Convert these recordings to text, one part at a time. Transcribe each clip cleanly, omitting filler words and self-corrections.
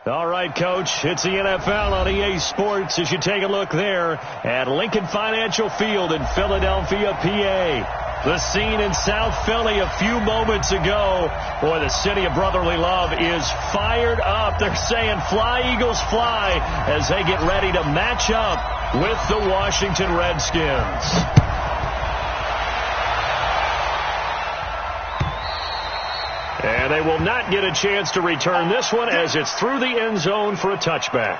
All right, Coach, it's the NFL on EA Sports as you take a look there at Lincoln Financial Field in Philadelphia, PA. The scene in South Philly a few moments ago. Boy, the city of brotherly love is fired up. They're saying fly, Eagles, fly as they get ready to match up with the Washington Redskins. And they will not get a chance to return this one as it's through the end zone for a touchback.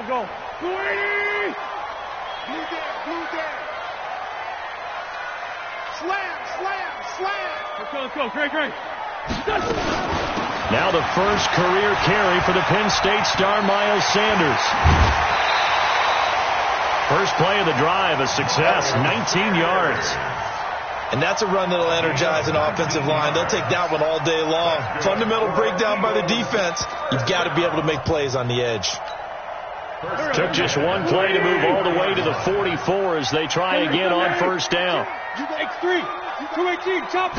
Go. Blue there. Slam. Let's go. Great. Now the first career carry for the Penn State star Miles Sanders. First play of the drive, a success, 19 yards. And that's a run that'll energize an offensive line. They'll take that one all day long. Fundamental breakdown by the defense. You've got to be able to make plays on the edge. Took just one play to move all the way to the 44 as they try again on first down. X3, 218, chop.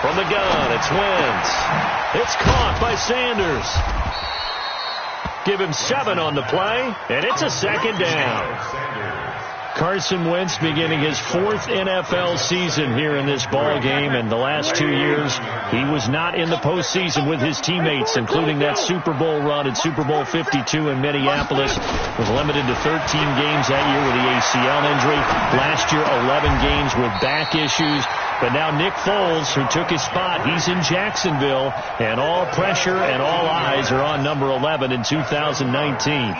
From the gun, it's Wentz. It's caught by Sanders. Give him 7 on the play, and it's a second down. Carson Wentz beginning his 4th NFL season here in this ball game, and the last 2 years he was not in the postseason with his teammates, including that Super Bowl run at Super Bowl 52 in Minneapolis. Was limited to 13 games that year with the ACL injury. Last year, 11 games with back issues. But now Nick Foles, who took his spot, he's in Jacksonville, and all pressure and all eyes are on number 11 in 2019.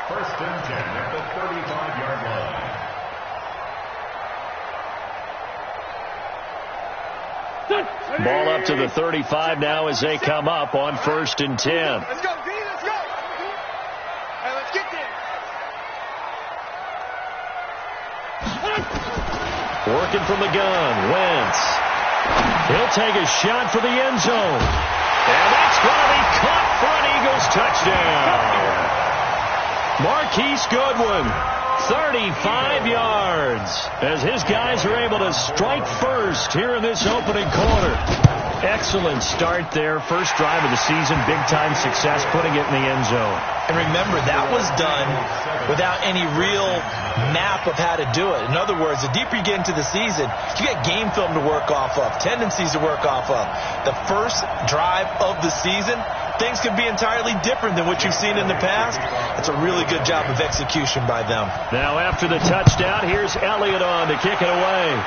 First and 10 at the 35-yard line. Ball up to the 35 now as they come up on 1st and 10. Let's go, D, let's go. Hey, let's get there. Working from the gun, Wentz. He'll take a shot for the end zone. And that's going to be caught for an Eagles touchdown. Marquise Goodwin, 35 yards, as his guys are able to strike first here in this opening quarter. Excellent start there. First drive of the season, big-time success, putting it in the end zone. And remember, that was done without any real map of how to do it. In other words, the deeper you get into the season, you get game film to work off of, tendencies to work off of. The first drive of the season, things could be entirely different than what you've seen in the past. It's a really good job of execution by them. Now after the touchdown, here's Elliott on to kick it away.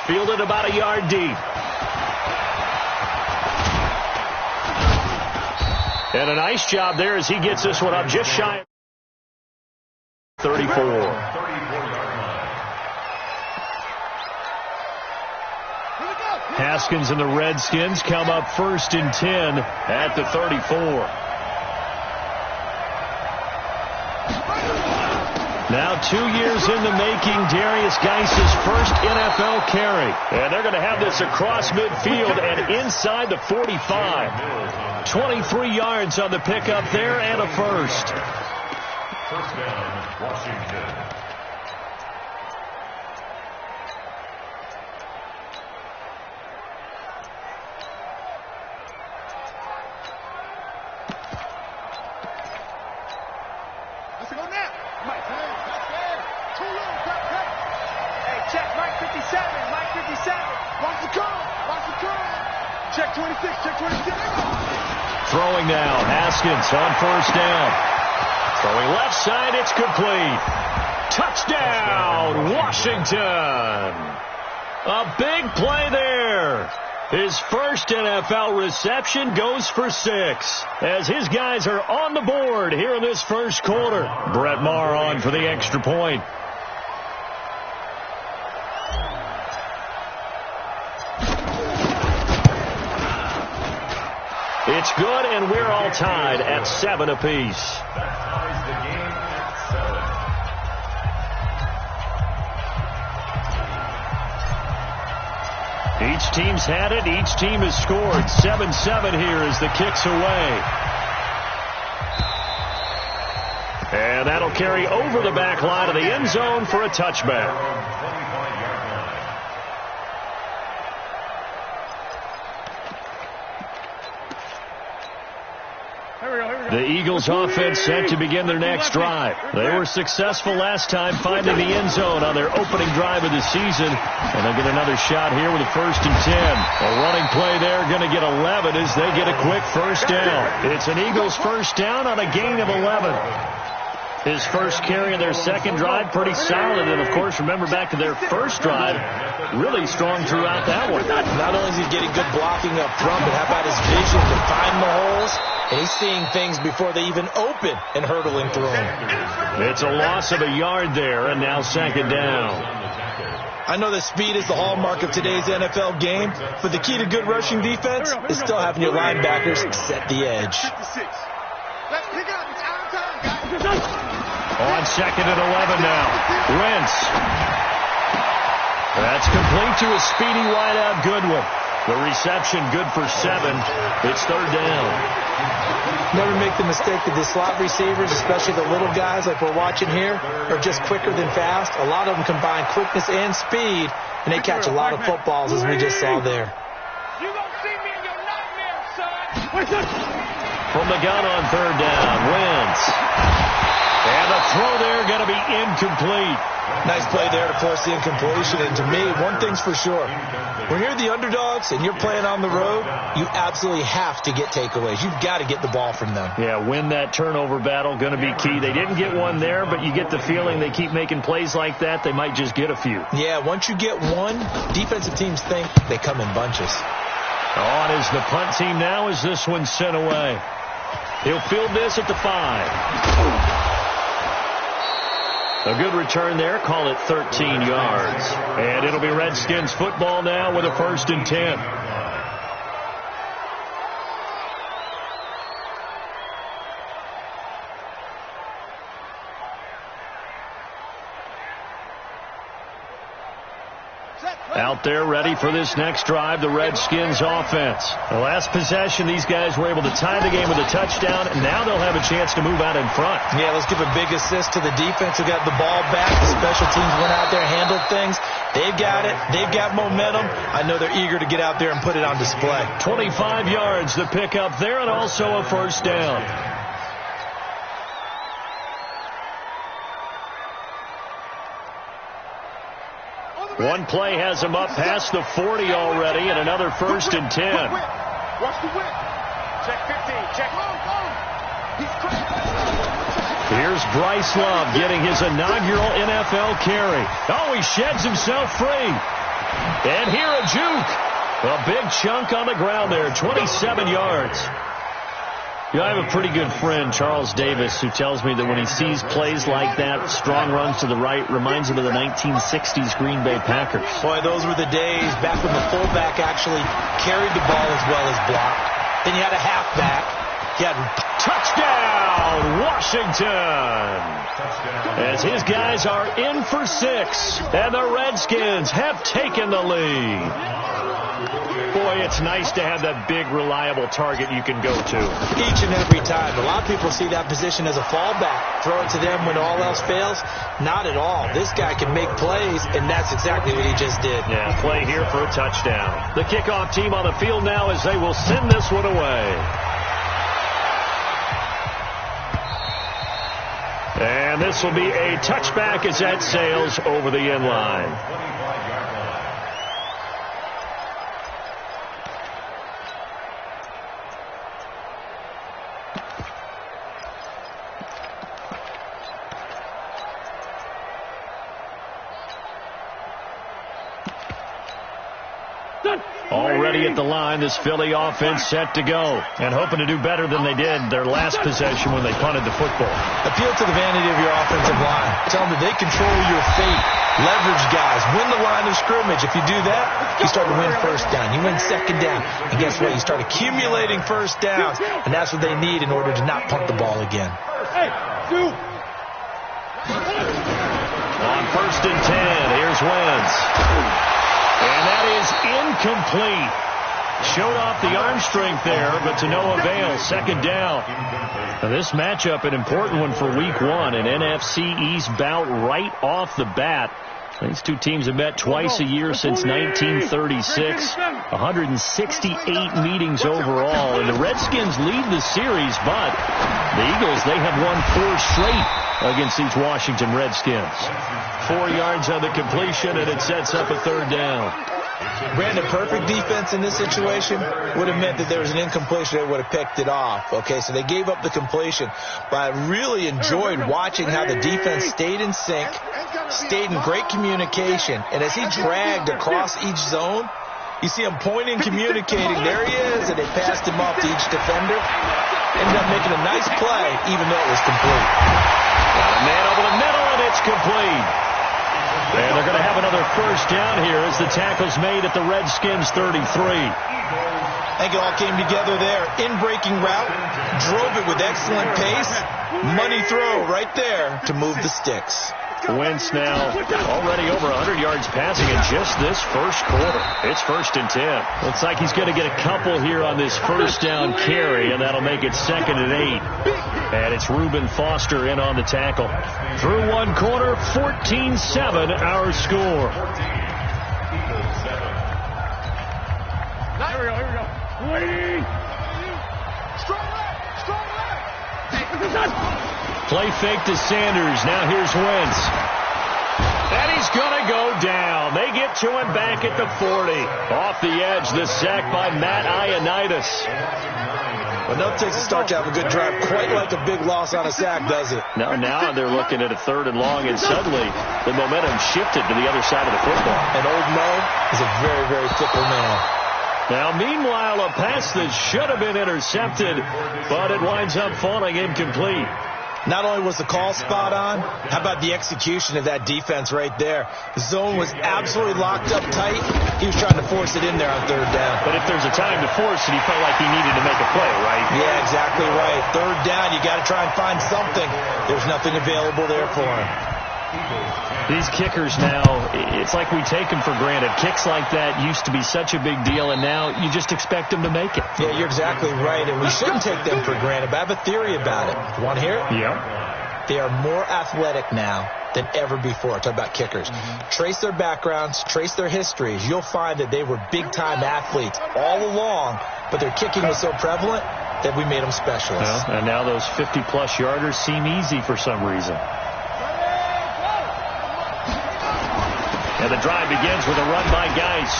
Fielded about a yard deep. And a nice job there as he gets this one up just shy of 34. Haskins and the Redskins come up 1st and 10 at the 34. Now 2 years in the making, Darius Geis's first NFL carry. And they're going to have this across midfield and inside the 45. 23 yards on the pickup there and a first. First down, Washington. Throwing now, Haskins on first down. Throwing left side, it's complete. Touchdown, Washington. A big play there. His first NFL reception goes for 6 as his guys are on the board here in this first quarter. Brett Maher on for the extra point. It's good, and we're all tied at 7 apiece. That ties the game at Each team's had it. Each team has scored. 7-7 here as the kick's away. And that'll carry over the back line of the end zone for a touchback. The Eagles offense set to begin their next drive. They were successful last time finding the end zone on their opening drive of the season. And they'll get another shot here with a 1st and 10. A running play there, going to get 11 as they get a quick first down. It's an Eagles first down on a gain of 11. His first carry in their second drive, pretty solid. And, of course, remember back to their first drive, really strong throughout that one. Not only is he getting good blocking up front, but how about his vision to find the holes? And he's seeing things before they even open and hurtling through them. It's a loss of a yard there, and now 2nd down. I know that speed is the hallmark of today's NFL game, but the key to good rushing defense is still having your linebackers set the edge. Let's pick it up. It's our time, guys. On 2nd and 11 now. Wentz. That's complete to a speedy wideout Goodwin. The reception good for 7. It's 3rd down. Never make the mistake that the slot receivers, especially the little guys like we're watching here, are just quicker than fast. A lot of them combine quickness and speed, and they catch a lot of footballs, as we just saw there. You gonna see me in your nightmares, son. From the gun on 3rd down, Wentz. And the throw there going to be incomplete. Nice play there to force the incompletion. And to me, one thing's for sure. When you're the underdogs and you're playing on the road, you absolutely have to get takeaways. You've got to get the ball from them. Yeah, win that turnover battle, going to be key. They didn't get one there, but you get the feeling they keep making plays like that, they might just get a few. Yeah, once you get one, defensive teams think they come in bunches. On is the punt team now as this one's sent away. He'll field this at the 5. A good return there. Call it 13 yards. And it'll be Redskins football now with a 1st and 10. Out there ready for this next drive, the Redskins offense. The last possession, these guys were able to tie the game with a touchdown, and now they'll have a chance to move out in front. Yeah, let's give a big assist to the defense who got the ball back. The special teams went out there, handled things. They've got it. They've got momentum. I know they're eager to get out there and put it on display. 25 yards the pickup there, and also a 1st down. One play has him up past the 40 already, and another 1st and 10. Watch the whip. Check 15. Check. Here's Bryce Love getting his inaugural NFL carry. Oh, he sheds himself free. And here a juke. A big chunk on the ground there, 27 yards. You know, I have a pretty good friend, Charles Davis, who tells me that when he sees plays like that, strong runs to the right, reminds him of the 1960s Green Bay Packers. Boy, those were the days back when the fullback actually carried the ball as well as blocked. Then you had a halfback. You had touchdown, Washington. As his guys are in for 6, and the Redskins have taken the lead. Boy, it's nice to have that big, reliable target you can go to. Each and every time. A lot of people see that position as a fallback. Throw it to them when all else fails. Not at all. This guy can make plays, and that's exactly what he just did. Yeah, play here for a touchdown. The kickoff team on the field now as they will send this one away. And this will be a touchback as that sails over the end line. Already at the line, this Philly offense set to go and hoping to do better than they did their last possession when they punted the football. Appeal to the vanity of your offensive line. Tell them that they control your fate. Leverage guys. Win the line of scrimmage. If you do that, you start to win 1st down. You win 2nd down. And guess what? You start accumulating 1st downs. And that's what they need in order to not punt the ball again. On 1st and 10, here's Wentz. And that is incomplete. Showed off the arm strength there, but to no avail. Second down. Now this matchup, an important one for Week 1, an NFC East bout right off the bat. These two teams have met twice a year since 1936. 168 meetings overall. And the Redskins lead the series, but the Eagles, they have won 4 straight against these Washington Redskins. 4 yards on the completion, and it sets up a third down. Brandon, perfect defense in this situation would have meant that there was an incompletion. They would have picked it off. Okay, so they gave up the completion. But I really enjoyed watching how the defense stayed in sync, stayed in great communication. And as he dragged across each zone, you see him pointing, communicating. There he is, and they passed him off to each defender. Ended up making a nice play, even though it was complete. Got a man over the middle, and it's complete. And they're going to have another first down here as the tackle's made at the Redskins 33. I think it all came together there. In-breaking route, drove it with excellent pace. Money throw right there to move the sticks. Wentz now already over 100 yards passing in just this first quarter. It's 1st and 10. Looks like he's going to get a couple here on this first down carry, and that'll make it 2nd and 8. And it's Reuben Foster in on the tackle. Through one quarter, 14-7 our score. Here we go. Strong left. Play fake to Sanders. Now here's Wentz. And he's going to go down. They get to him back at the 40. Off the edge, the sack by Matt Ioannidis. Well, no takes to start to have a good drive. Quite like a big loss on a sack, does it? Now they're looking at a 3rd and long, and suddenly the momentum shifted to the other side of the football. And old Mo is a very, very fickle man. Now, meanwhile, a pass that should have been intercepted, but it winds up falling incomplete. Not only was the call spot on, how about the execution of that defense right there? The zone was absolutely locked up tight. He was trying to force it in there on 3rd down. But if there's a time to force it, he felt like he needed to make a play, right? Yeah, exactly right. 3rd down, you got to try and find something. There's nothing available there for him. These kickers now, it's like we take them for granted. Kicks like that used to be such a big deal, and now you just expect them to make it. Yeah, you're exactly right, and we shouldn't take them for granted, but I have a theory about it. You want to hear it? Yeah. They are more athletic now than ever before. Talk about kickers. Trace their backgrounds, trace their histories. You'll find that they were big-time athletes all along, but their kicking was so prevalent that we made them specialists. Well, and now those 50-plus yarders seem easy for some reason. And the drive begins with a run by Geis.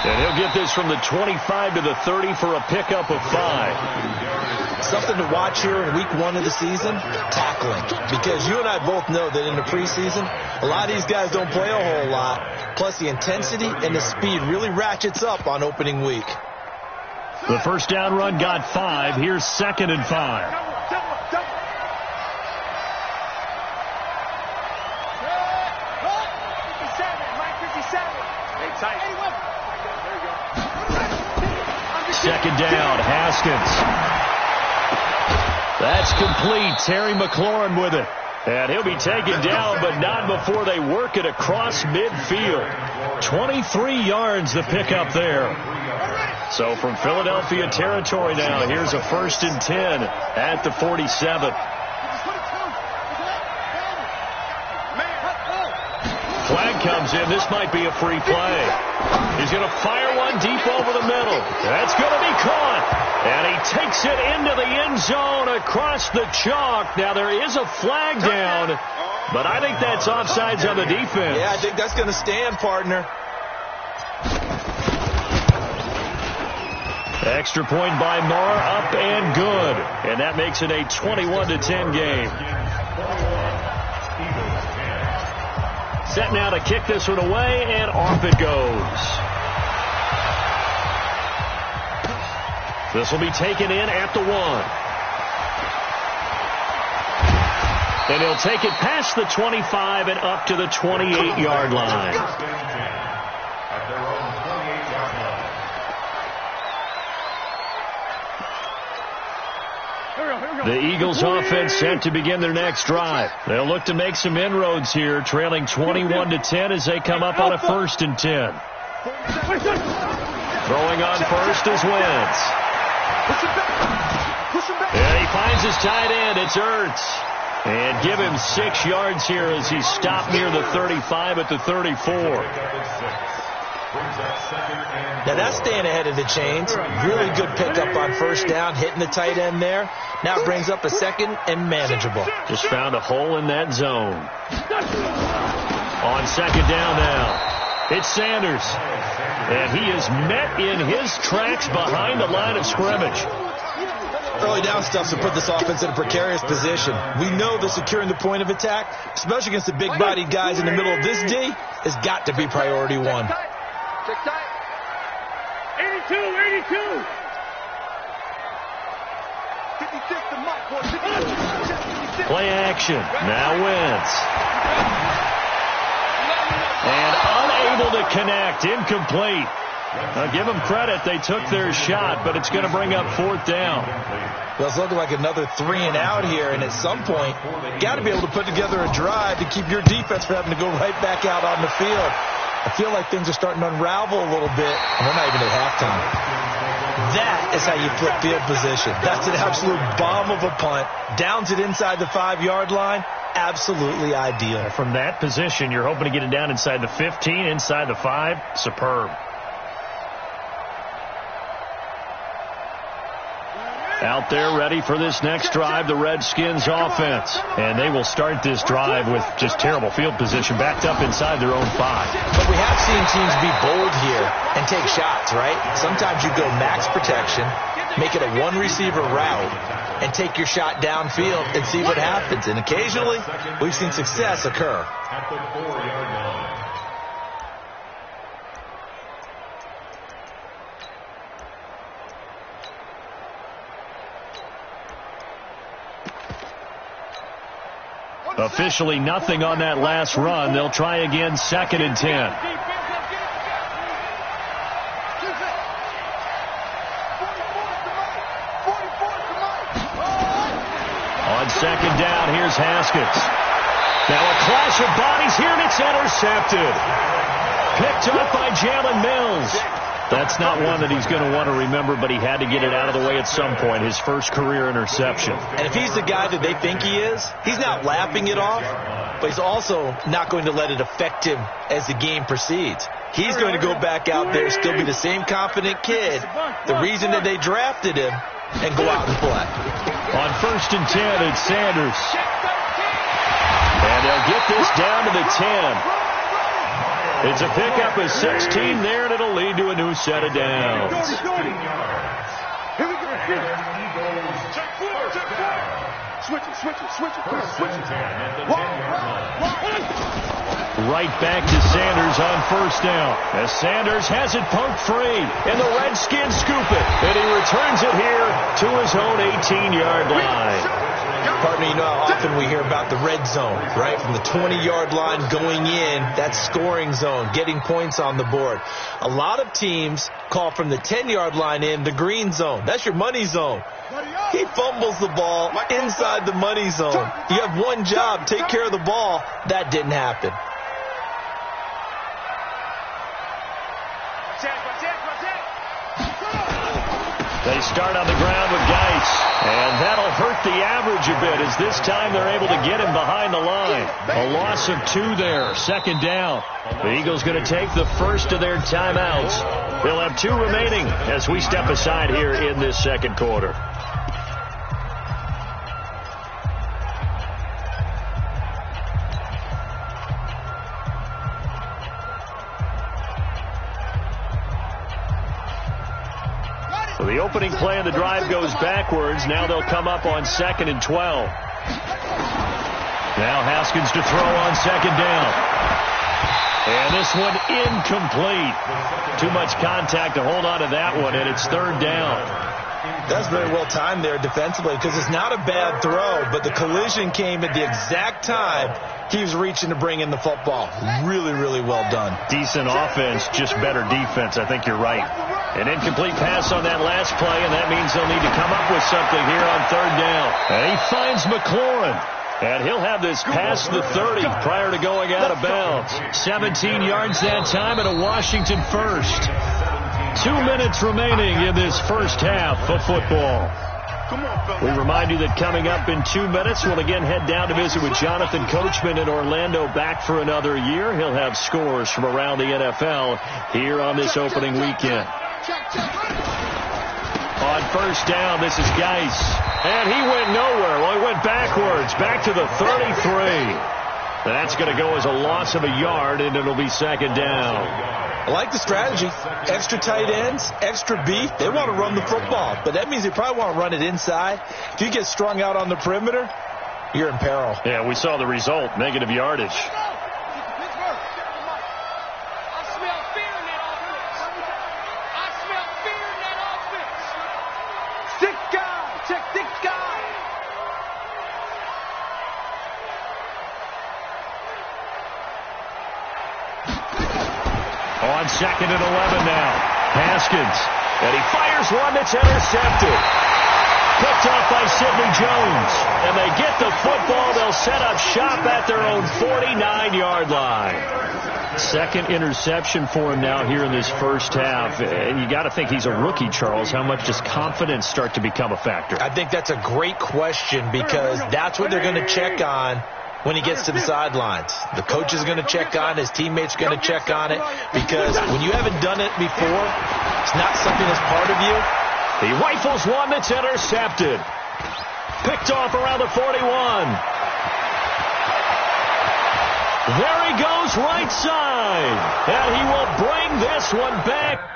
And he'll get this from the 25 to the 30 for a pickup of 5. Something to watch here in week 1 of the season, tackling. Because you and I both know that in the preseason, a lot of these guys don't play a whole lot. Plus the intensity and the speed really ratchets up on opening week. The first down run got 5. Here's 2nd and 5. Second down, Haskins. That's complete. Terry McLaurin with it. And he'll be taken down, but not before they work it across midfield. 23 yards the pickup there. So from Philadelphia territory now, here's a 1st and 10 at the 47. Flag comes in. This might be a free play. He's going to fire one deep over the middle. That's going to be caught. And he takes it into the end zone across the chalk. Now, there is a flag down, but I think that's offsides on the defense. Yeah, I think that's going to stand, partner. Extra point by Marr, up and good. And that makes it a 21-10 game. Set now to kick this one away, and off it goes. This will be taken in at the 1. And he'll take it past the 25 and up to the 28-yard line. The Eagles offense set to begin their next drive. They'll look to make some inroads here, trailing 21-10 as they come up on a 1st and 10. Throwing on first is Wentz. And he finds his tight end. It's Ertz. And give him 6 yards here as he's stopped near the 35 at the 34. Now that's staying ahead of the chains. Really good pickup on 1st down, hitting the tight end there. Now it brings up a 2nd and manageable. Just found a hole in that zone. On 2nd down now, it's Sanders. And he is met in his tracks behind the line of scrimmage. Early down stuff to put this offense in a precarious position. We know that securing the point of attack, especially against the big-bodied guys in the middle of this D, has got to be priority 1. 82, 82. Play action. Now Wentz. And unable to connect. Incomplete. Now give them credit. They took their shot, but it's going to bring up 4th down. Well, it's looking like another 3 and out here, and at some point, got to be able to put together a drive to keep your defense from having to go right back out on the field. I feel like things are starting to unravel a little bit, and we're not even at halftime. That is how you flip field position. That's an absolute bomb of a punt. Downs it inside the 5-yard line. Absolutely ideal. From that position, you're hoping to get it down inside the 15, inside the 5. Superb. Out there ready for this next drive, the Redskins offense. And they will start this drive with just terrible field position, backed up inside their own 5. But we have seen teams be bold here and take shots, right? Sometimes you go max protection, make it a 1-receiver route, and take your shot downfield and see what happens. And occasionally, we've seen success occur. At the 4-yard line. Officially nothing on that last run. They'll try again, 2nd and 10. On 2nd down, here's Haskins. Now a clash of bodies here, and it's intercepted. Picked up by Jalen Mills. That's not one that he's going to want to remember, but he had to get it out of the way at some point. His first career interception. And if he's the guy that they think he is, he's not laughing it off, but he's also not going to let it affect him as the game proceeds. He's going to go back out there, still be the same confident kid, the reason that they drafted him, and go out and play. On 1st and 10, it's Sanders. And they'll get this down to the 10. It's a pickup of 16 there, and it'll lead to a new set of downs. Here we go. Switch it. Right back to Sanders on 1st down. As Sanders has it poked free, and the Redskins scoop it. And he returns it here to his own 18-yard line. Partner, you know how often we hear about the red zone, right? From the 20-yard line going in, that's scoring zone, getting points on the board. A lot of teams call from the 10-yard line in the green zone. That's your money zone. He fumbles the ball inside the money zone. You have one job, take care of the ball. That didn't happen. They start on the ground with Geis, and that'll hurt the average a bit as this time they're able to get him behind the line. A loss of 2 there, 2nd down. The Eagles going to take the first of their timeouts. They'll have 2 remaining as we step aside here in this 2nd quarter. So the opening play of the drive goes backwards. Now they'll come up on 2nd and 12. Now Haskins to throw on 2nd down. And this one incomplete. Too much contact to hold on to that one, and it's 3rd down. That's very well timed there defensively because it's not a bad throw, but the collision came at the exact time he was reaching to bring in the football. Really, really well done. Decent offense, just better defense. I think you're right. An incomplete pass on that last play, and that means they'll need to come up with something here on third down. And he finds McLaurin. And he'll have this past the 30 prior to going out of bounds. 17 yards that time and a Washington first. 2 minutes remaining in this first half of football. We remind you that coming up in 2 minutes, we'll again head down to visit with Jonathan Coachman in Orlando, back for another year. He'll have scores from around the NFL here on this opening weekend. On first down, this is Geis. And he went nowhere. Well, he went backwards, back to the 33. That's going to go as a loss of a yard, and it'll be second down. I like the strategy. Extra tight ends, extra beef. They want to run the football, but that means they probably want to run it inside. If you get strung out on the perimeter, you're in peril. Yeah, we saw the result, negative yardage. On second and 11 now. Haskins. And he fires one that's intercepted. Picked off by Sidney Jones. And they get the football. They'll set up shop at their own 49-yard line. Second interception for him now here in this first half. And you got to think he's a rookie, Charles. How much does confidence start to become a factor? I think that's a great question because that's what they're going to check on when he gets to the sidelines. The coach is going to check on it. His teammates are going to check on it because when you haven't done it before, it's not something that's part of you. He rifles one that's intercepted. Picked off around the 41. There he goes right side. And he will bring this one back.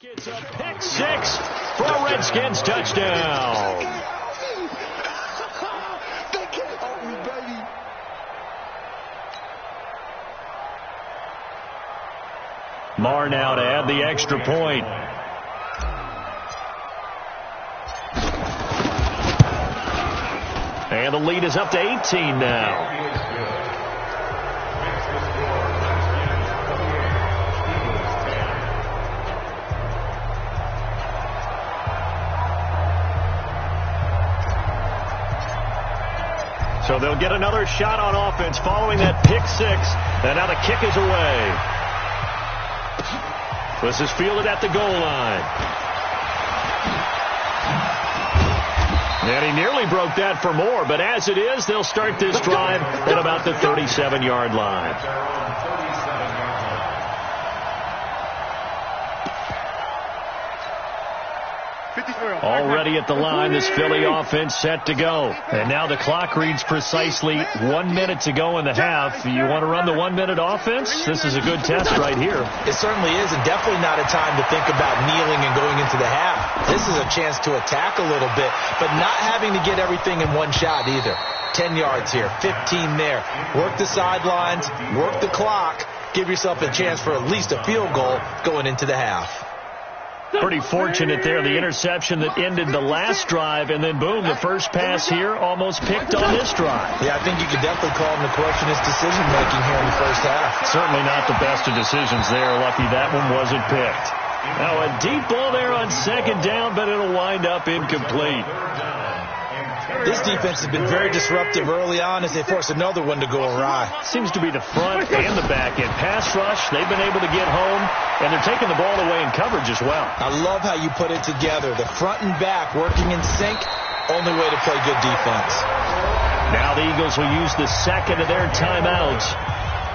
It's a pick six for a Redskins touchdown. They can't hold me, baby. Marr now to add the extra point. And the lead is up to 18 now. So they'll get another shot on offense following that pick six. And now the kick is away. This is fielded at the goal line. And he nearly broke that for more. But as it is, they'll start this drive at about the 37-yard line. Already at the line, this Philly offense set to go. And now the clock reads precisely 1 minute to go in the half. You want to run the 1 minute offense? This is a good test right here. It certainly is, and definitely not a time to think about kneeling and going into the half. This is a chance to attack a little bit, but not having to get everything in one shot either. 10 yards here, 15 there. Work the sidelines, work the clock, give yourself a chance for at least a field goal going into the half. Pretty fortunate there, the interception that ended the last drive, and then boom, the first pass here almost picked on this drive. Yeah, I think you could definitely call him to question his decision-making here in the first half. Certainly not the best of decisions there. Lucky that one wasn't picked. Now a deep ball there on second down, but it'll wind up incomplete. This defense has been very disruptive early on as they force another one to go awry. Seems to be the front and the back end. Pass rush, they've been able to get home, and they're taking the ball away in coverage as well. I love how you put it together. The front and back working in sync, only way to play good defense. Now the Eagles will use the second of their timeouts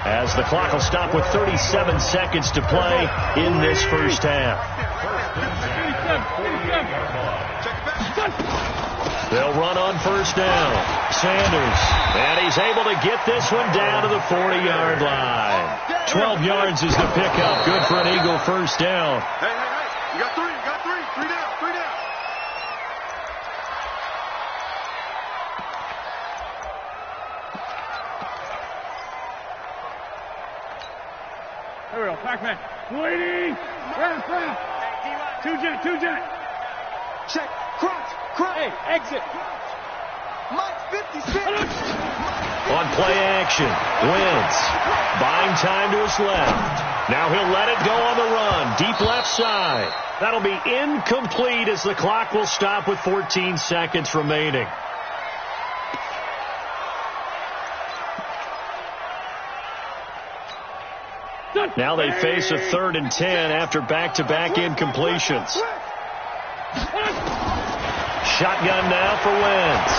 as the clock will stop with 37 seconds to play in this first half. They'll run on first down. Sanders, and he's able to get this one down to the 40-yard line. 12 yards is the pickup. Good for an Eagle first down. Hey, you got three. Three down. There we go, Pac-Man. Waiting. Round. Two jet. Check. Crunch. Hey, exit. Mike 56. On play action, Wentz buying time to his left. Now he'll let it go on the run, deep left side. That'll be incomplete as the clock will stop with 14 seconds remaining. Now they face a 3rd and 10 after back-to-back incompletions. Shotgun now for Wentz.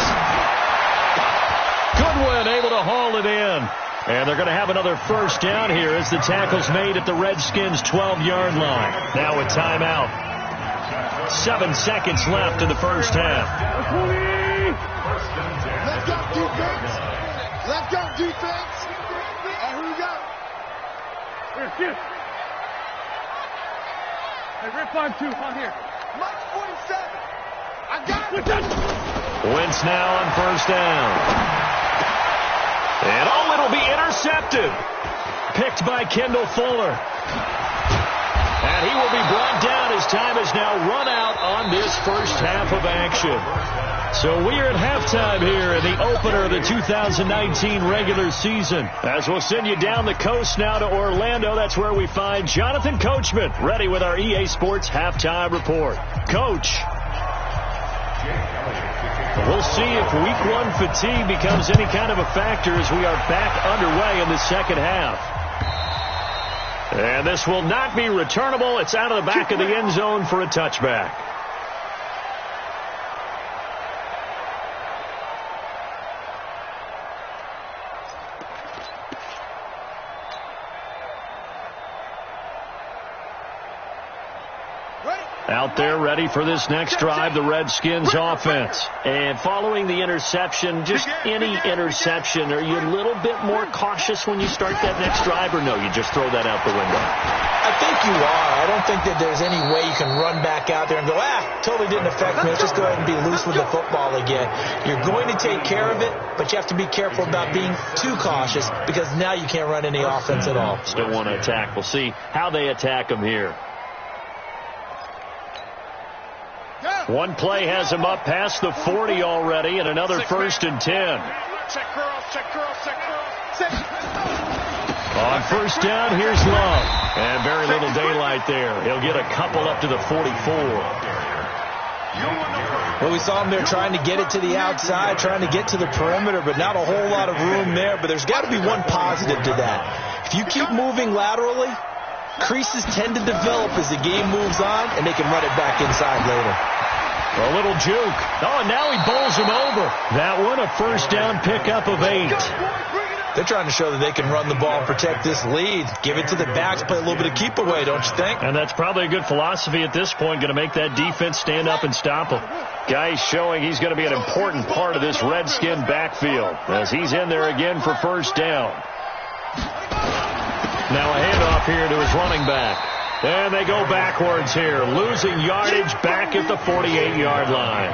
Goodwin able to haul it in. And they're going to have another first down here as the tackle's made at the Redskins' 12-yard line. Now a timeout. 7 seconds left in the first half. Let's go, defense. Who we got? Here. Hey, Rip 5-2, on here. Mike 47. I got it. Wentz now on first down. And it'll be intercepted. Picked by Kendall Fuller. And he will be brought down as time has now run out on this first half of action. So we are at halftime here in the opener of the 2019 regular season. As we'll send you down the coast now to Orlando, that's where we find Jonathan Coachman, ready with our EA Sports halftime report. Coach. We'll see if week one fatigue becomes any kind of a factor as we are back underway in the second half. And this will not be returnable. It's out of the back of the end zone for a touchback. Out there ready for this next drive, the Redskins offense. And following the interception, just any interception, are you a little bit more cautious when you start that next drive, or no, you just throw that out the window? I think you are. I don't think that there's any way you can run back out there and go, totally didn't affect me. Let's just go ahead and be loose with the football again. You're going to take care of it, but you have to be careful about being too cautious because now you can't run any offense at all. Still want to attack. We'll see how they attack them here. One play has him up past the 40 already, and another 1st and 10. Check girls. On first down, here's Love. And very little daylight there. He'll get a couple up to the 44. Well, we saw him there trying to get it to the outside, trying to get to the perimeter, but not a whole lot of room there. But there's got to be one positive to that. If you keep moving laterally, creases tend to develop as the game moves on, and they can run it back inside later. A little juke. Oh, and now he bowls him over. That one, a first down pickup of 8. They're trying to show that they can run the ball and protect this lead. Give it to the backs, play a little bit of keep away, don't you think? And that's probably a good philosophy at this point, going to make that defense stand up and stop him. Guy's showing he's going to be an important part of this Redskin backfield as he's in there again for first down. Now a handoff here to his running back. And they go backwards here, losing yardage back at the 48-yard line.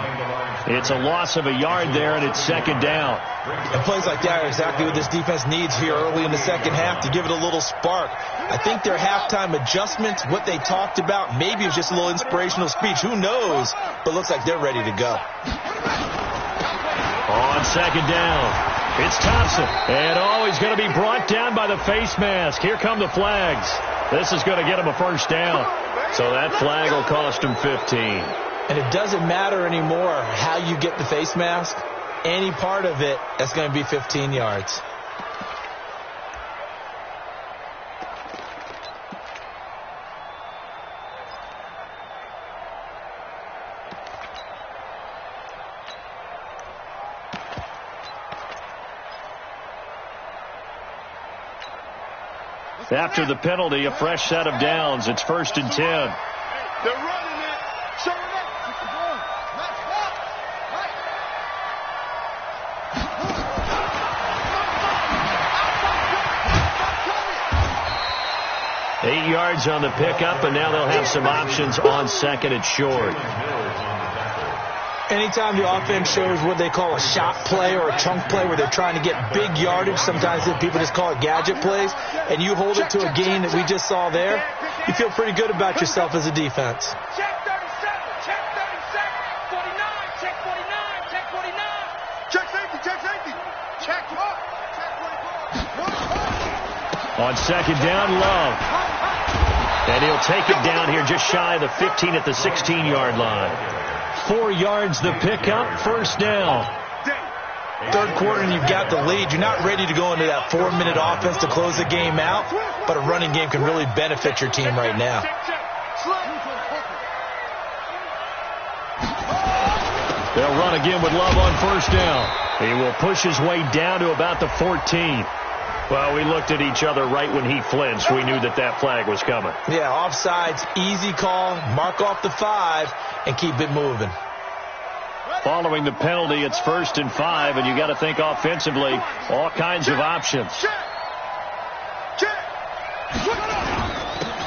It's a loss of a yard there, and it's second down. And plays like that are exactly what this defense needs here early in the second half to give it a little spark. I think their halftime adjustment, what they talked about, maybe it's just a little inspirational speech. Who knows? But looks like they're ready to go. On second down, it's Thompson. And he's going to be brought down by the face mask. Here come the flags. This is going to get him a first down. So that flag will cost him 15. And it doesn't matter anymore how you get the face mask. any part of it, that's going to be 15 yards. After the penalty, a fresh set of downs. It's 1st and 10. They're running it. Show it up. Let's go. 8 yards on the pickup, and now they'll have some options on 2nd and short. Anytime the offense shows what they call a shot play or a chunk play where they're trying to get big yardage, sometimes people just call it gadget plays, and you hold it to a gain that we just saw there, you feel pretty good about yourself as a defense. Check 37, check 37, 49, check 49, check 49. Check safety, check safety. Check what? Check 24. On 2nd down, Love. And he'll take it down here just shy of the 15 at the 16-yard line. 4 yards the pickup, 1st down. 3rd quarter and you've got the lead. You're not ready to go into that 4-minute offense to close the game out, but a running game can really benefit your team right now. They'll run again with Love on 1st down. He will push his way down to about the 14. Well, we looked at each other right when he flinched. We knew that that flag was coming. Yeah, offsides, easy call, mark off the 5, and keep it moving. Following the penalty, it's 1st and 5, and you got to think offensively, all kinds of options.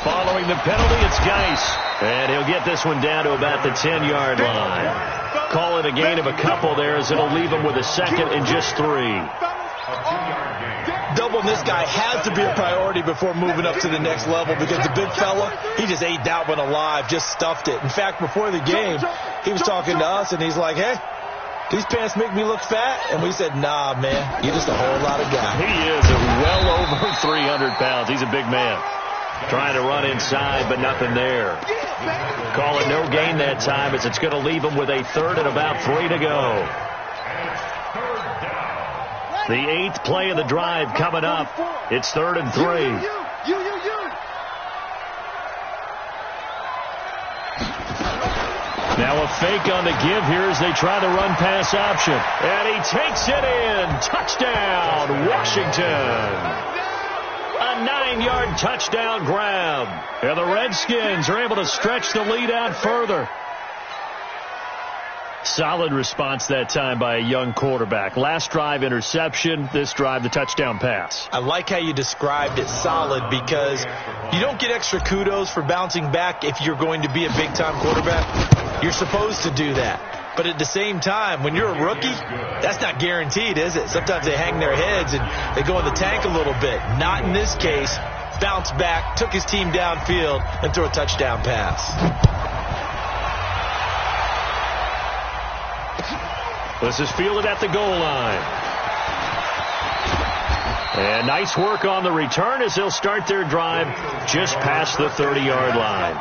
Following the penalty, it's Geis, and he'll get this one down to about the 10-yard line. Call it a gain of a couple there as it'll leave him with a 2nd and just 3. Doubling this guy has to be a priority before moving up to the next level because the big fella, he just ate that one alive, just stuffed it. In fact, before the game, he was talking to us, and he's like, hey, these pants make me look fat? And we said, nah, man, you're just a whole lot of guy. He is well over 300 pounds. He's a big man. Trying to run inside, but nothing there. Call it no gain that time as it's going to leave him with a 3rd and about 3 to go. The 8th play of the drive coming up. It's 3rd and 3. Now a fake on the give here as they try the run pass option. And he takes it in. Touchdown, Washington. A 9-yard touchdown grab. And the Redskins are able to stretch the lead out further. Solid response that time by a young quarterback. Last drive, interception. This drive, the touchdown pass. I like how you described it, solid, because you don't get extra kudos for bouncing back if you're going to be a big-time quarterback. You're supposed to do that. But at the same time, when you're a rookie, that's not guaranteed, is it? Sometimes they hang their heads and they go in the tank a little bit. Not in this case. Bounced back, took his team downfield, and threw a touchdown pass. This is fielded at the goal line. And nice work on the return as they'll start their drive just past the 30-yard line.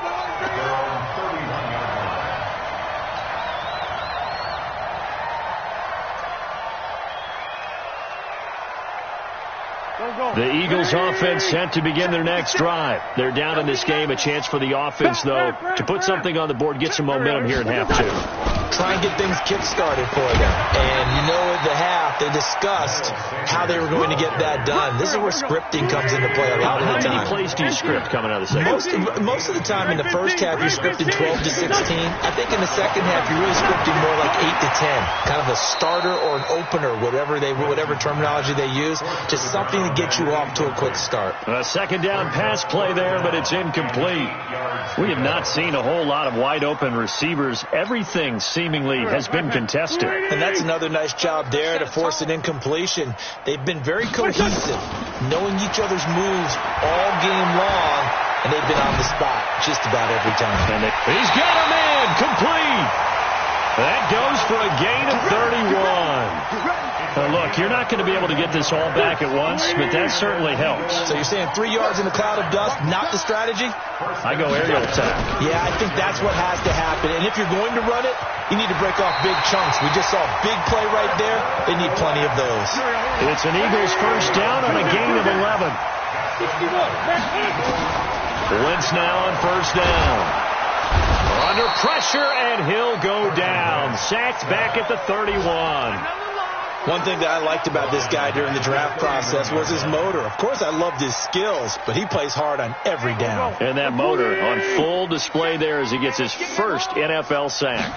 The Eagles offense set to begin their next drive. They're down in this game. A chance for the offense, though, to put something on the board, get some momentum here in half 2. Try and get things kick-started for them. And you know at the half, they discussed how they were going to get that done. This is where scripting comes into play a lot of the time. How many plays do you script coming out of the second? Most of the time in the first half, you're scripting 12 to 16. I think in the second half, you're really scripting more like 8 to 10. Kind of a starter or an opener, whatever terminology they use. Just something to get you off to a quick start. A 2nd down pass play there, but it's incomplete. We have not seen a whole lot of wide-open receivers. Everything seemingly has been contested. And that's another nice job there to force an incompletion. They've been very cohesive, knowing each other's moves all game long, and they've been on the spot just about every time. And he's got a man complete. That goes for a gain of 31. Look, you're not going to be able to get this all back at once, but that certainly helps. So you're saying 3 yards in a cloud of dust, not the strategy? I go aerial attack. Yeah, I think that's what has to happen. And if you're going to run it, you need to break off big chunks. We just saw a big play right there. They need plenty of those. It's an Eagles first down on a gain of 11. Wentz now on first down. Under pressure, and he'll go down. Sacked back at the 31. One thing that I liked about this guy during the draft process was his motor. Of course, I loved his skills, but he plays hard on every down. And that motor on full display there as he gets his first NFL sack.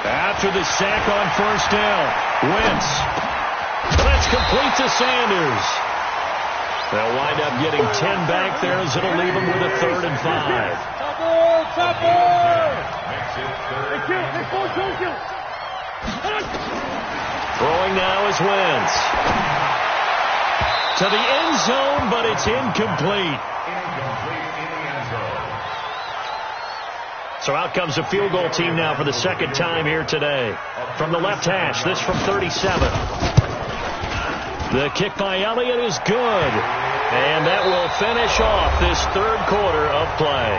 After the sack on first down, Wentz. That's complete to Sanders. They'll wind up getting 10 back there as it'll leave them with a 3rd and 5. Throwing now is Wentz. To the end zone, but it's incomplete. So out comes a field goal team now for the second time here today. From the left hash, this from 37. The kick by Elliott is good. And that will finish off this 3rd quarter of play.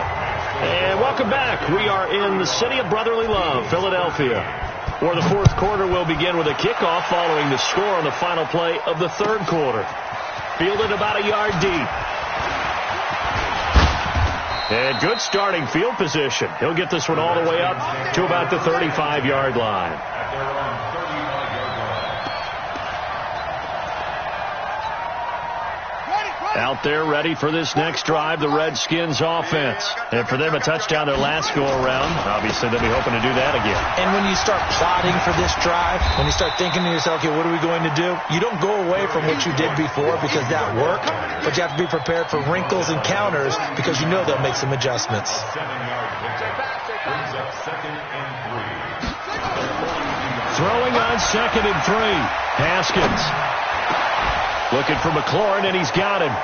And welcome back. We are in the city of brotherly love, Philadelphia, where the 4th quarter will begin with a kickoff following the score on the final play of the 3rd quarter. Fielded about a yard deep. And good starting field position. He'll get this one all the way up to about the 35-yard line. Out there ready for this next drive, the Redskins offense. And for them, a touchdown their last go-around. Obviously, they'll be hoping to do that again. And when you start plotting for this drive, when you start thinking to yourself, okay, what are we going to do? You don't go away from what you did before because that worked, but you have to be prepared for wrinkles and counters because you know they'll make some adjustments. Throwing on 2nd and 3. Haskins. Looking for McLaurin, and he's got him.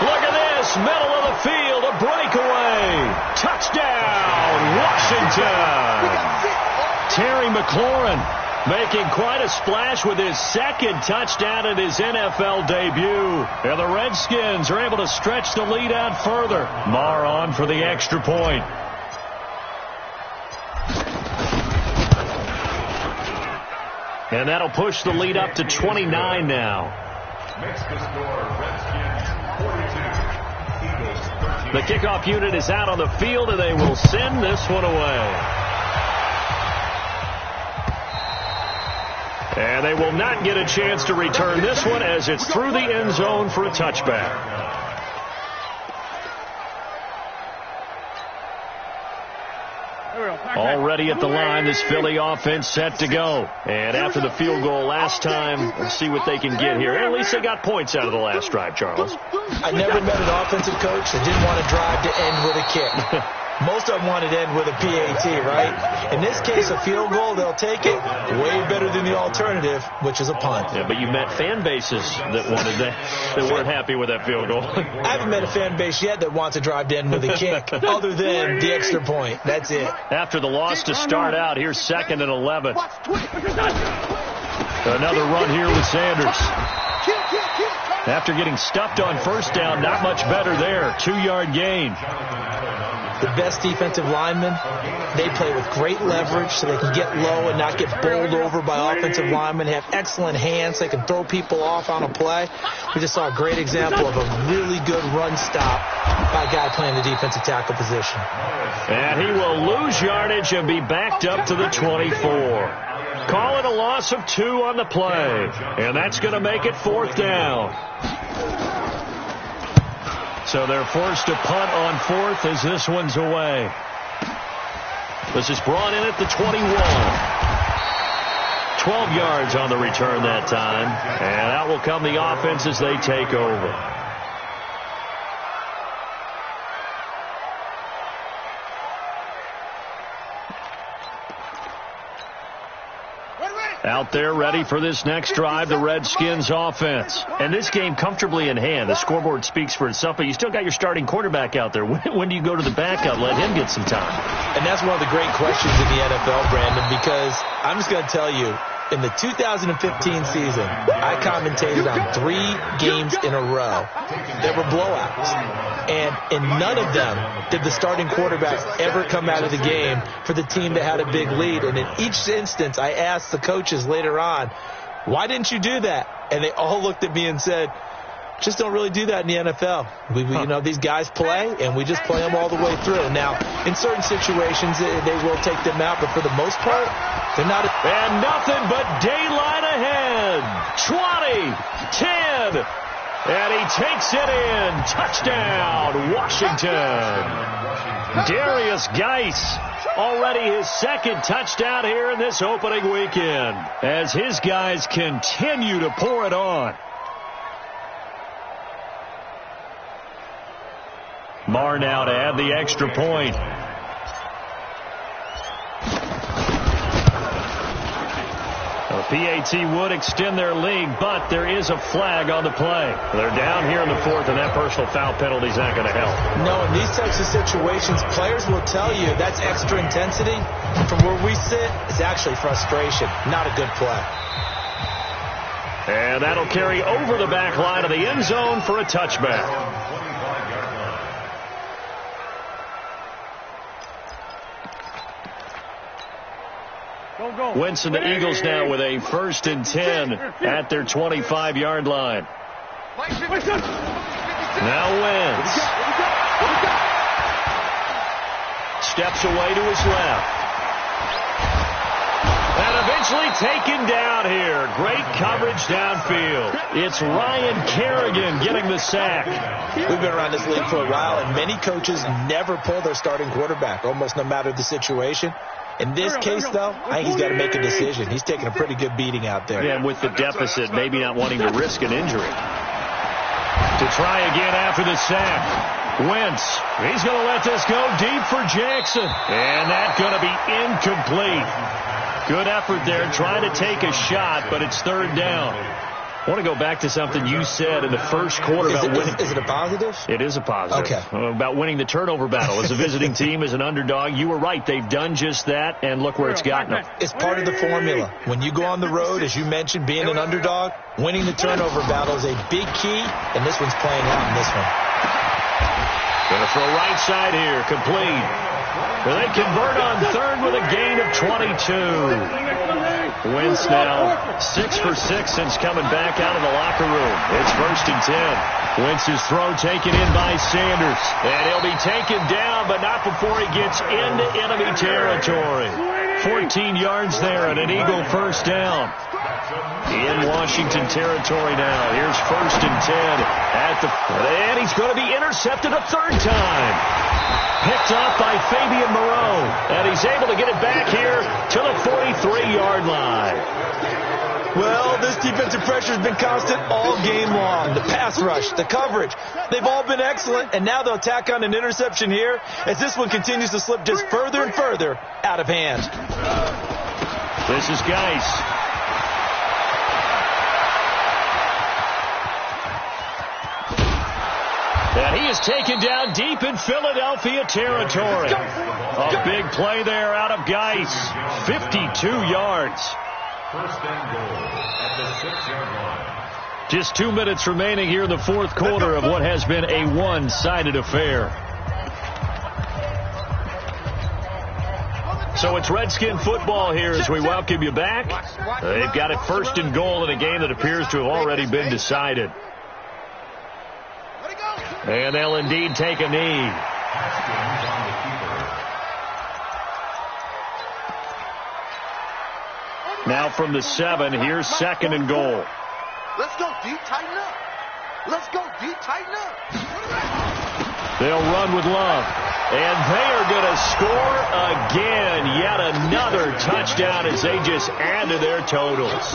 Look at this. Middle of the field. A breakaway. Touchdown, Washington. Terry McLaurin making quite a splash with his 2nd touchdown in his NFL debut. And the Redskins are able to stretch the lead out further. Marr on for the extra point. And that'll push the lead up to 29 now. The kickoff unit is out on the field, and they will send this one away. And they will not get a chance to return this one as it's through the end zone for a touchback. Already at the line, this Philly offense set to go. And after the field goal last time, we'll see what they can get here. At least they got points out of the last drive, Charles. I never met an offensive coach that didn't want to drive to end with a kick. Most of them wanted to end with a PAT, right? In this case, a field goal, they'll take it. Way better than the alternative, which is a punt. Yeah, but you met fan bases that wanted that weren't happy with that field goal. I haven't met a fan base yet that wants to drive to end with a kick, other than the extra point. That's it. After the loss to start out, here's 2nd and 11. Another run here with Sanders. After getting stuffed on first down, not much better there. 2-yard gain. The best defensive linemen, they play with great leverage so they can get low and not get bowled over by offensive linemen. They have excellent hands. They can throw people off on a play. We just saw a great example of a really good run stop by a guy playing the defensive tackle position. And he will lose yardage and be backed up to the 24. Call it a loss of 2 on the play. And that's going to make it 4th down. So they're forced to punt on 4th as this one's away. This is brought in at the 21. 12 yards on the return that time. And out will come the offense as they take over. Out there ready for this next drive, the Redskins offense. And this game comfortably in hand. The scoreboard speaks for itself, but you still got your starting quarterback out there. When do you go to the backup, let him get some time? And that's one of the great questions in the NFL, Brandon, because I'm just going to tell you, in the 2015 season, I commentated on 3 games in a row. There were blowouts. And in none of them did the starting quarterback ever come out of the game for the team that had a big lead. And in each instance, I asked the coaches later on, why didn't you do that? And they all looked at me and said, just don't really do that in the NFL. You know, these guys play, and we just play them all the way through. Now, in certain situations, they will take them out, but for the most part, they're not. And nothing but daylight ahead. 20, 10, and he takes it in. Touchdown, Washington. Darius Geis, already his second touchdown here in this opening weekend, as his guys continue to pour it on. Marr now to add the extra point. The PAT would extend their lead, but there is a flag on the play. They're down here in the 4th, and that personal foul penalty is not going to help. No, in these types of situations, players will tell you that's extra intensity. From where we sit, it's actually frustration, not a good play. And that'll carry over the back line of the end zone for a touchback. Wentz and the Eagles now with a 1st and 10 at their 25-yard line. Now Wentz steps away to his left. And eventually taken down here. Great coverage downfield. It's Ryan Kerrigan getting the sack. We've been around this league for a while, and many coaches never pull their starting quarterback, almost no matter the situation. In this case, though, I think he's got to make a decision. He's taking a pretty good beating out there. Yeah, and with the deficit, maybe not wanting to risk an injury. To try again after the sack. Wentz, he's going to let this go deep for Jackson. And that's going to be incomplete. Good effort there, trying to take a shot, but it's 3rd down. I want to go back to something you said in the first quarter about winning. Is it a positive? It is a positive. Okay. About winning the turnover battle as a visiting team, as an underdog. You were right. They've done just that, and look where it's gotten them. It's part of the formula. When you go on the road, as you mentioned, being an underdog, winning the turnover battle is a big key, and this one's playing out in this one. Going to throw right side here, complete. They convert on 3rd with a gain of 22. Wentz now 6 for 6 since coming back out of the locker room. It's 1st and 10. Wentz's throw taken in by Sanders. And he'll be taken down, but not before he gets into enemy territory. 14 yards there and an Eagle 1st down. In Washington territory now. Here's 1st and 10 and he's going to be intercepted a 3rd time. Picked up by Fabian Moreau. And he's able to get it back here to the 43-yard line. Well, this defensive pressure has been constant all game long. The pass rush, the coverage, they've all been excellent. And now they'll tack on an interception here as this one continues to slip just further and further out of hand. This is Geis. And he is taken down deep in Philadelphia territory. A big play there out of Geis. 52 yards. 1st and goal at the 6-yard line. Just 2 minutes remaining here in the 4th quarter of what has been a one-sided affair. So it's Redskin football here as we welcome you back. They've got it 1st and goal in a game that appears to have already been decided. And they'll indeed take a knee. Now from the 7, here's 2nd and goal. Let's go deep, tighten up. Let's go deep, tighten up. They'll run with Love. And they are going to score again. Yet another touchdown as they just add to their totals.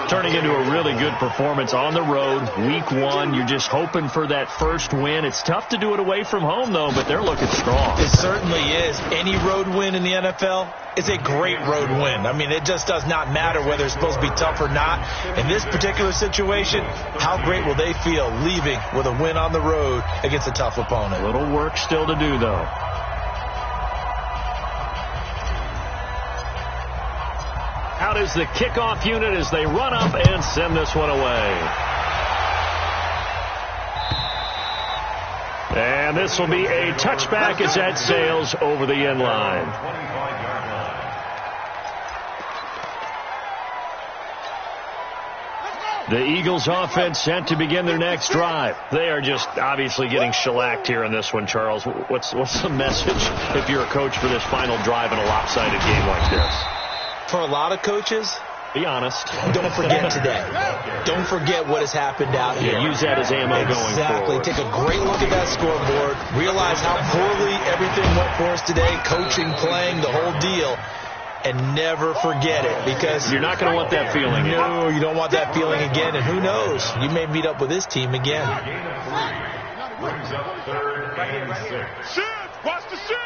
Turning into a really good performance on the road. Week 1, you're just hoping for that first win. It's tough to do it away from home, though, but they're looking strong. It certainly is. Any road win in the NFL is a great road win. I mean, it just does not matter whether it's supposed to be tough or not. In this particular situation, how great will they feel leaving with a win on the road against a tough opponent? A little work still to do, though. Out is the kickoff unit as they run up and send this one away. And this will be a touchback as that sails over the end line. The Eagles offense set to begin their next drive. They are just obviously getting shellacked here in this one, Charles. What's the message if you're a coach for this final drive in a lopsided game like this? For a lot of coaches, be honest. Don't forget today. Don't forget what has happened out here. Use that as ammo going forward. Exactly. Take a great look at that scoreboard. Realize how poorly everything went for us today. Coaching, playing, the whole deal. And never forget it, because you're not going to want that feeling again. No, you don't want that feeling again. And who knows? You may meet up with this team again. Brings up 3rd and 6. Shift! Watch the shift!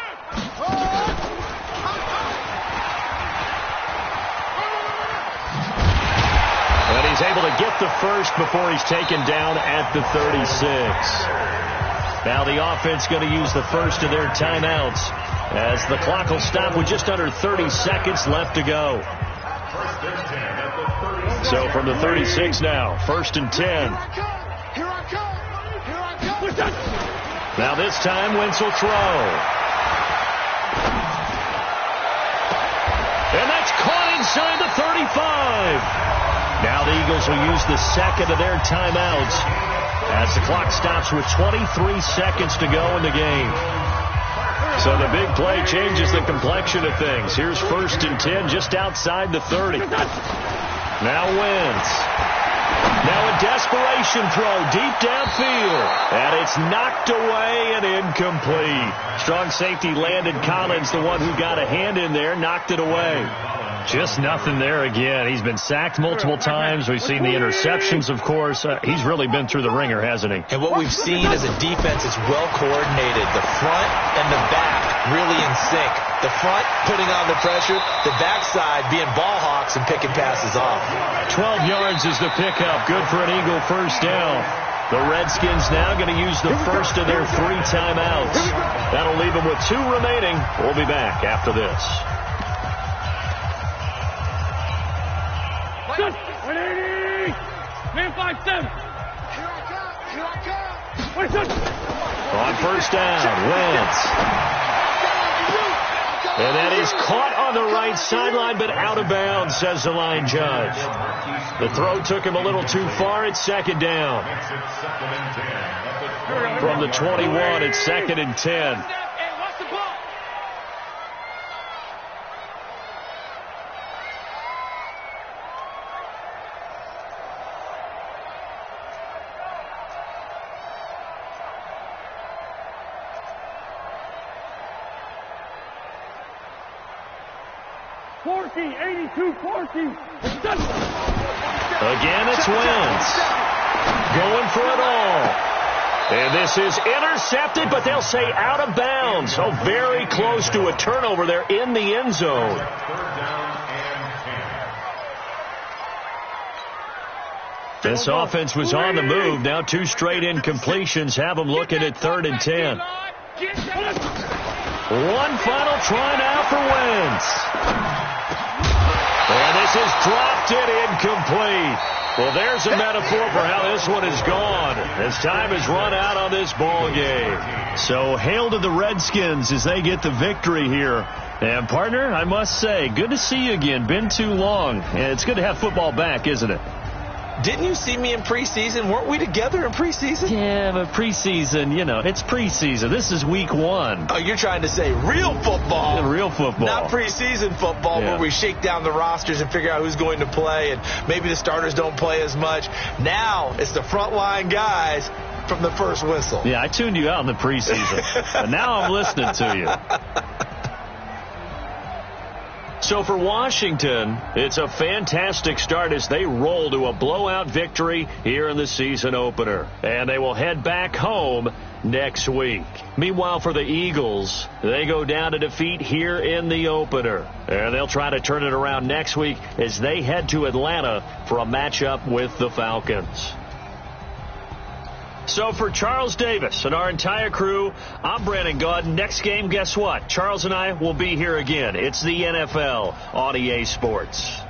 And he's able to get the first before he's taken down at the 36. Now the offense going to use the first of their timeouts as the clock will stop with just under 30 seconds left to go. So from the 36 now, 1st and 10. Here I come! Now this time Wentz will throw. And that's caught inside the 35. Now the Eagles will use the second of their timeouts as the clock stops with 23 seconds to go in the game. So the big play changes the complexion of things. Here's 1st and 10 just outside the 30. Now Wentz. Now a desperation throw deep downfield. And it's knocked away and incomplete. Strong safety Landon Collins, the one who got a hand in there, knocked it away. Just nothing there again. He's been sacked multiple times. We've seen the interceptions, of course. He's really been through the ringer, hasn't he? And what we've seen as a defense is well coordinated. The front and the back really in sync. The front putting on the pressure, the backside being ball hawks and picking passes off. 12 yards is the pickup. Good for an Eagle first down. The Redskins now going to use the first of their 3 timeouts. That'll leave them with 2 remaining. We'll be back after this. 180! Man 5-7! Here I come! On first down, Wentz. And that is caught on the right sideline, but out of bounds, says the line judge. The throw took him a little too far. It's 2nd down. From the 21, it's 2nd and 10. Forky, 82, Forky. Again, it's Wentz. Going for it all. And this is intercepted, but they'll say out of bounds. So very close to a turnover there in the end zone. This offense was on the move. Now 2 straight incompletions have them looking at 3rd and 10. One final try now for Wentz. And this is dropped it incomplete. Well, there's a metaphor for how this one is gone as time has run out on this ball game. So hail to the Redskins as they get the victory here. And, partner, I must say, good to see you again. Been too long. And it's good to have football back, isn't it? Didn't you see me in preseason? Weren't we together in preseason? Yeah, but preseason, you know, it's preseason. This is week 1. Oh, you're trying to say real football. Yeah, real football. Not preseason football where we shake down the rosters and figure out who's going to play, and maybe the starters don't play as much. Now it's the frontline guys from the first whistle. Yeah, I tuned you out in the preseason. But now I'm listening to you. So for Washington, it's a fantastic start as they roll to a blowout victory here in the season opener. And they will head back home next week. Meanwhile, for the Eagles, they go down to defeat here in the opener. And they'll try to turn it around next week as they head to Atlanta for a matchup with the Falcons. So for Charles Davis and our entire crew, I'm Brandon Gaudin. Next game, guess what? Charles and I will be here again. It's the NFL on EA Sports.